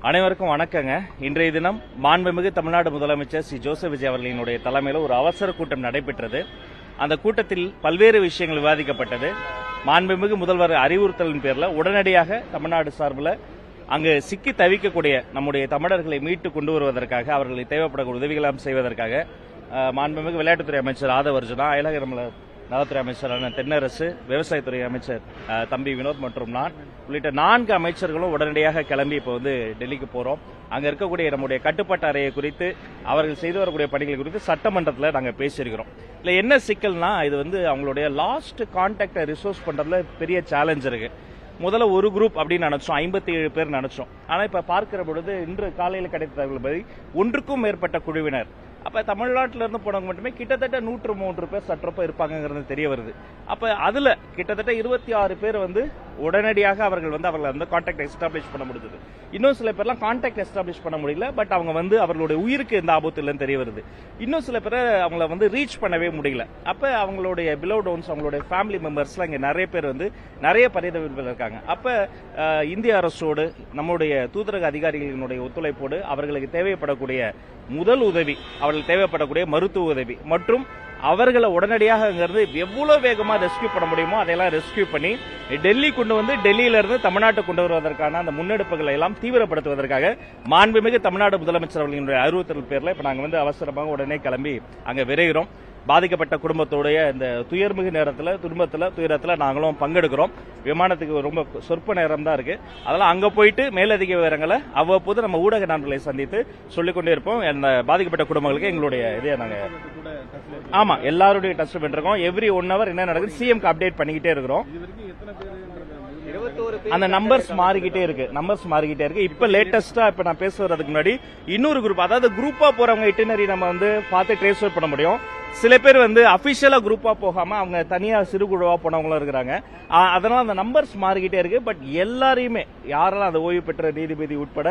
அனைவருக்கும் வணக்கங்க. இன்றைய தினம் மாண்புமிகு தமிழ்நாடு முதலமைச்சர் ஸ்ரீ ஜோசப் விஜய் அவர்களினுடைய தலைமையில் ஒரு அவசர கூட்டம் நடைபெற்றது. அந்த கூட்டத்தில் பல்வேறு விஷயங்கள் விவாதிக்கப்பட்டது. மாண்புமிகு முதல்வர் அறிவுறுத்தலின் பேரில் உடனடியாக தமிழ்நாடு சார்பில் அங்கு சிக்கி தவிக்கக்கூடிய நம்முடைய தமிழர்களை மீட்டு கொண்டு வருவதற்காக, அவர்களுக்கு தேவைப்படக்கூடிய உதவிகளாம் செய்வதற்காக மாண்புமிகு விளையாட்டுத்துறை அமைச்சர் ஆதவ அர்ஜுனா, அயலக நலத்துறை அமைச்சரான தென்னரசு, விவசாயத்துறை அமைச்சர் தம்பி வினோத் மற்றும் நான் உள்ளிட்ட 4 அமைச்சர்களும் உடனடியாக கிளம்பி இப்போ டெல்லிக்கு போறோம். அங்க இருக்கக்கூடிய நம்முடைய கட்டுப்பாட்டு அறையை குறித்து, அவர்கள் செய்து வரக்கூடிய பணிகள் குறித்து சட்டமன்றத்தில் நாங்கள் பேசியிருக்கிறோம். இல்ல என்ன சிக்கல்னா, இது அவங்களுடைய லாஸ்ட் கான்டாக்டை ரிசோர்ஸ் பண்றதுல பெரிய சேலஞ்ச் இருக்கு. முதல்ல ஒரு குரூப் அப்படின்னு நினைச்சோம், 57 பேர் நினைச்சோம். ஆனா இப்ப பார்க்கிற பொழுது இன்று காலையில் கிடைத்த தகவல்படி 1க்கும் மேற்பட்ட குழுவினர், அப்ப தமிழ்நாட்டில இருந்து போனவங்க மட்டுமே கிட்டத்தட்ட 103 பேர் சற்றப்ப இருப்பாங்கிறது தெரிய வருது. அப்ப அதுல கிட்டத்தட்ட 26 பேர் உடனடியாக அவர்கள் கான்டாக்ட் எஸ்டாப்ளிஷ் பண்ண முடிஞ்சது. இன்னும் சில பேர்லாம் கான்டாக்ட் எஸ்டாப்ளிஷ் பண்ண முடியல. பட் அவங்க அவர்களுடைய உயிருக்கு எந்த ஆபத்து இல்லைன்னு தெரிய வருது. இன்னும் சில பேர் அவங்கள ரீச் பண்ணவே முடியல. அப்ப அவங்களுடைய பிலோட் ஒன்ஸ், அவங்களுடைய ஃபேமிலி மெம்பர்ஸ்லாம் இங்க நிறைய பேர் நிறைய பரிதவிப்பில் இருக்காங்க. அப்ப இந்திய அரசோடு நம்முடைய தூதரக அதிகாரிகளினுடைய ஒத்துழைப்போடு அவர்களுக்கு தேவைப்படக்கூடிய முதல் உதவி, அவர்களுக்கு தேவைப்படக்கூடிய மருத்துவ உதவி மற்றும் அவர்களை உடனடியாக அங்கிருந்து எவ்வளவு வேகமா ரெஸ்கியூ பண்ண முடியுமோ அதையெல்லாம் ரெஸ்கியூ பண்ணி டெல்லி கொண்டு டெல்லியில இருந்து தமிழ்நாட்டுக்கு கொண்டு வருவதற்கான அந்த முன்னெடுப்புகளை எல்லாம் தீவிரப்படுத்துவதற்காக மாண்புமிகு தமிழ்நாடு முதலமைச்சர் அவர்களின் அறிவுறுத்தல் பேர்ல இப்ப நாங்க அவசரமாக உடனே கிளம்பி அங்க விரைகிறோம். பாதிக்கப்பட்ட குடும்பத்தோடைய இந்த துயர்மிகு நேரத்தில், துயரத்தில் நாங்களும் பங்கெடுக்கிறோம். விமானத்துக்கு ரொம்ப சொற்ப நேரம் தான் இருக்கு. அதெல்லாம் அங்க போயிட்டு மேலதிக விவரங்களை அவ்வப்போது நம்ம ஊடக நண்பர்களை சந்தித்து சொல்லிக்கொண்டே இருப்போம். இந்த பாதிக்கப்பட்ட குடும்பங்களுக்கு எங்களுடைய இதை நாங்க எல்லாருடைய டச் பண்ணிருக்கோம். எவ்ரி 1 hour என்ன நடக்குது சிஎம்க்கு அப்டேட் பண்ணிக்கிட்டே இருக்கிறோம். அந்த நம்பர்ஸ் மாறிக்கிட்டே இருக்கு. இப்ப லேட்டஸ்டா இப்ப நான் பேசுறதுக்கு முன்னாடி இன்னொரு குரூப், அதாவது குரூப்பா போறவங்க இட்டினரி நம்ம பார்த்து ட்ரேஸ் பண்ண முடியும். சில பேர் அபிஷியலா குரூப்பா போகாம அவங்க தனியா சிறு குழுவா போனவங்களும் இருக்கிறாங்க. அதனால அந்த நம்பர்ஸ் மாறிக்கிட்டே இருக்கு. பட் எல்லாரையுமே, யாரெல்லாம் அந்த ஓய்வு பெற்ற நீதிபதி உட்பட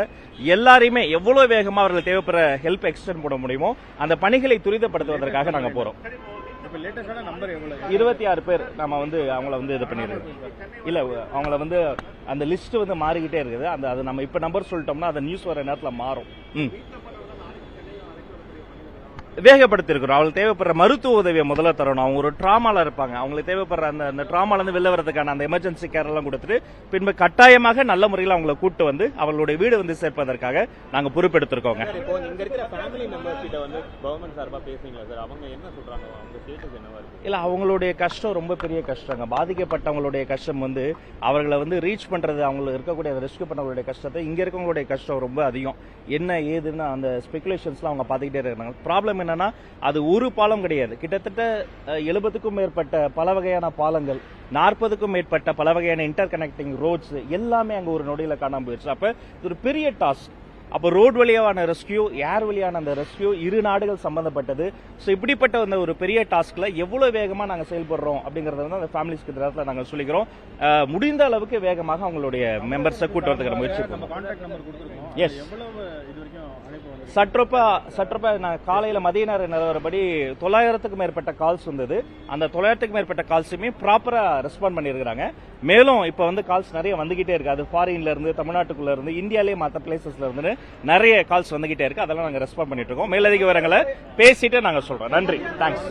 எல்லாரையுமே எவ்வளவு வேகமா அவர்கள் தேவைப்படுற ஹெல்ப் எக்ஸ்டெண்ட் பண்ண முடியுமோ அந்த பணிகளை துரிதப்படுத்துவதற்காக நாங்க போறோம். 26 பேர் நம்ம அவங்கள இது பண்ணிருக்கோம். இல்ல அவங்கள அந்த லிஸ்ட் மாறிக்கிட்டே இருக்குது. அது நம்ம இப்ப நம்பர் சொல்லிட்டோம்னா அந்த நியூஸ் வர நேரத்துல மாறும். வேகப்படுத்திருக்கிறோம். அவங்களுக்கு தேவைப்படுற மருத்துவ உதவியை முதல்ல தரணும். அவங்க ஒரு டிராமால இருப்பாங்க. அவங்களுக்கு தேவைப்படுற அந்த டிராமால இருந்து வெளில வரதுக்கான அந்த எமர்ஜென்சி கேர் எல்லாம் கொடுத்துட்டு பின்பு கட்டாயமாக நல்ல முறையில் அவங்களை கூட்டு அவங்களுடைய வீடு சேர்ப்பதற்காக நாங்க பொறுப்பெடுத்திருக்கோங்க. இல்ல அவங்களுடைய கஷ்டம் ரொம்ப பெரிய கஷ்டங்க. பாதிக்கப்பட்டவங்களுடைய கஷ்டம் அவர்களை ரீச் பண்றது, அவங்களுக்கு இருக்கக்கூடிய ரெஸ்கியூ பண்ணவங்களுடைய கஷ்டத்தை, இங்க இருக்கவங்களுடைய கஷ்டம் ரொம்ப அதிகம். என்ன ஏதுன்னு அந்த ஸ்பெகுலேஷன்ஸ்லாம் அவங்க பாத்துக்கிட்டே இருக்காங்க. ப்ராப்ளம் என்னன்னா, அது ஒரு பாலம் கிடையாது. கிட்டத்தட்ட 70க்கும் மேற்பட்ட பல வகையான பாலங்கள், 40க்கும் மேற்பட்ட பல வகையான இன்டர் கனெக்டிங் ரோட்ஸ் எல்லாமே அங்க ஒரு நொடியில காணாம போயிடுச்சு. அப்ப இது ஒரு பெரிய டாஸ்க். அப்ப ரோட் வழியான ரெஸ்கியூ, ஏர் வழியான அந்த ரெஸ்கியூ, 2 நாடுகள் சம்பந்தப்பட்டது. சோ இப்படிப்பட்ட ஒரு பெரிய டாஸ்க்ல எவ்வளவு வேகமா நாங்க செயல்படுறோம் அப்படிங்கறத அந்த ஃபேமிலிஸ்க்கு நேரத்தில் நாங்க சொல்லிக்கிறோம். முடிந்த அளவுக்கு வேகமாக அவங்களுடைய மெம்பர்ஸை கூட்டு வரதுக்கு முயற்சி பண்ணுவோம். எஸ், சற்றப்ப நான் காலையில மதிய நேர நிலவரப்படி 900க்கும் மேற்பட்ட கால்ஸ் வந்தது. அந்த 900க்கும் மேற்பட்ட கால்ஸுமே ப்ராப்பரா ரெஸ்பாண்ட் பண்ணிருக்காங்க. மேலும் இப்ப கால்ஸ் நிறைய வந்துகிட்டே இருக்கு. அது ஃபாரின்ல இருந்து, தமிழ்நாட்டுக்குள்ள இருந்து, இந்தியாலே மற்ற பிளேசஸ்ல இருந்து நிறைய கால்ஸ் வந்துகிட்டே இருக்கு. அதெல்லாம் நாங்க ரெஸ்பாண்ட் பண்ணிட்டு இருக்கோம். மேலதிக விவரங்களை பேசிட்டு நாங்க சொல்றோம். நன்றி, தேங்க்ஸ்.